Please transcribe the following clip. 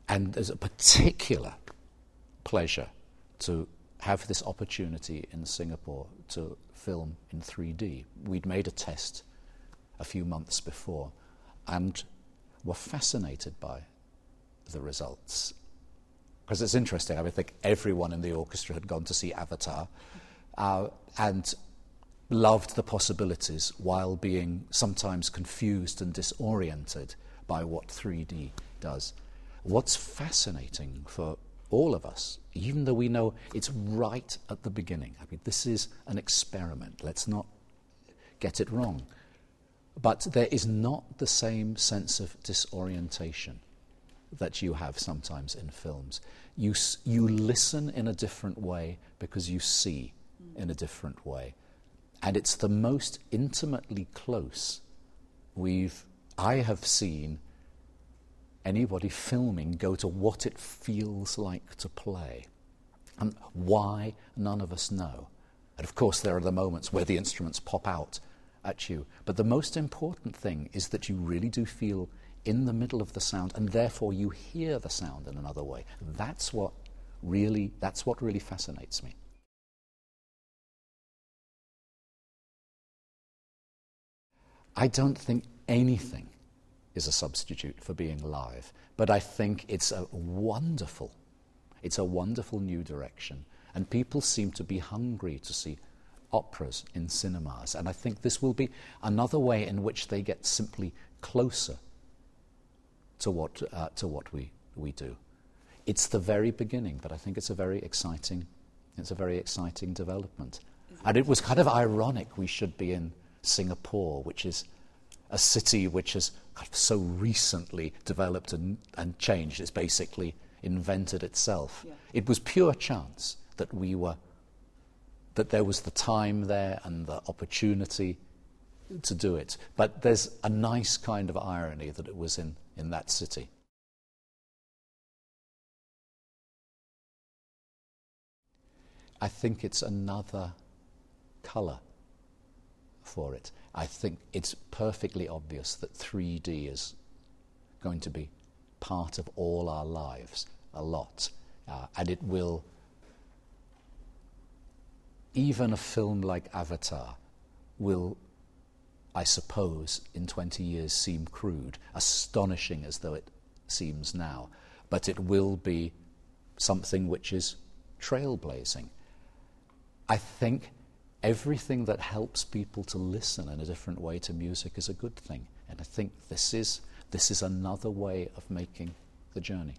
And there's a particular pleasure to have this opportunity in Singapore to film in 3D. We'd made a test a few months before and were fascinated by the results. Because it's interesting, I think everyone in the orchestra had gone to see Avatar and loved the possibilities while being sometimes confused and disoriented by what 3D does. What's fascinating for all of us, even though we know it's right at the beginning, I mean, this is an experiment, let's not get it wrong, but there is not the same sense of disorientation that you have sometimes in films. You listen in a different way because you see in a different way. And it's the most intimately close I have seen anybody filming go to what it feels like to play. And why, none of us know. And of course there are the moments where the instruments pop out at you. But the most important thing is that you really do feel in the middle of the sound, and therefore you hear the sound in another way. That's what really fascinates me. I don't think anything is a substitute for being live, but I think it's a wonderful new direction, and people seem to be hungry to see operas in cinemas, and I think this will be another way in which they get simply closer to what we do. It's the very beginning, but I think it's a very exciting development. And it was kind of ironic we should be in Singapore, which is a city which has kind of so recently developed and changed. It's basically invented itself. Yeah. It was pure chance that there was the time there and the opportunity to do it. But there's a nice kind of irony that it was in that city. I think it's another colour for it. I think it's perfectly obvious that 3D is going to be part of all our lives a lot. And it will, even a film like Avatar will, I suppose, in 20 years seem crude, astonishing as though it seems now. But it will be something which is trailblazing. I think everything that helps people to listen in a different way to music is a good thing. And I think this is another way of making the journey.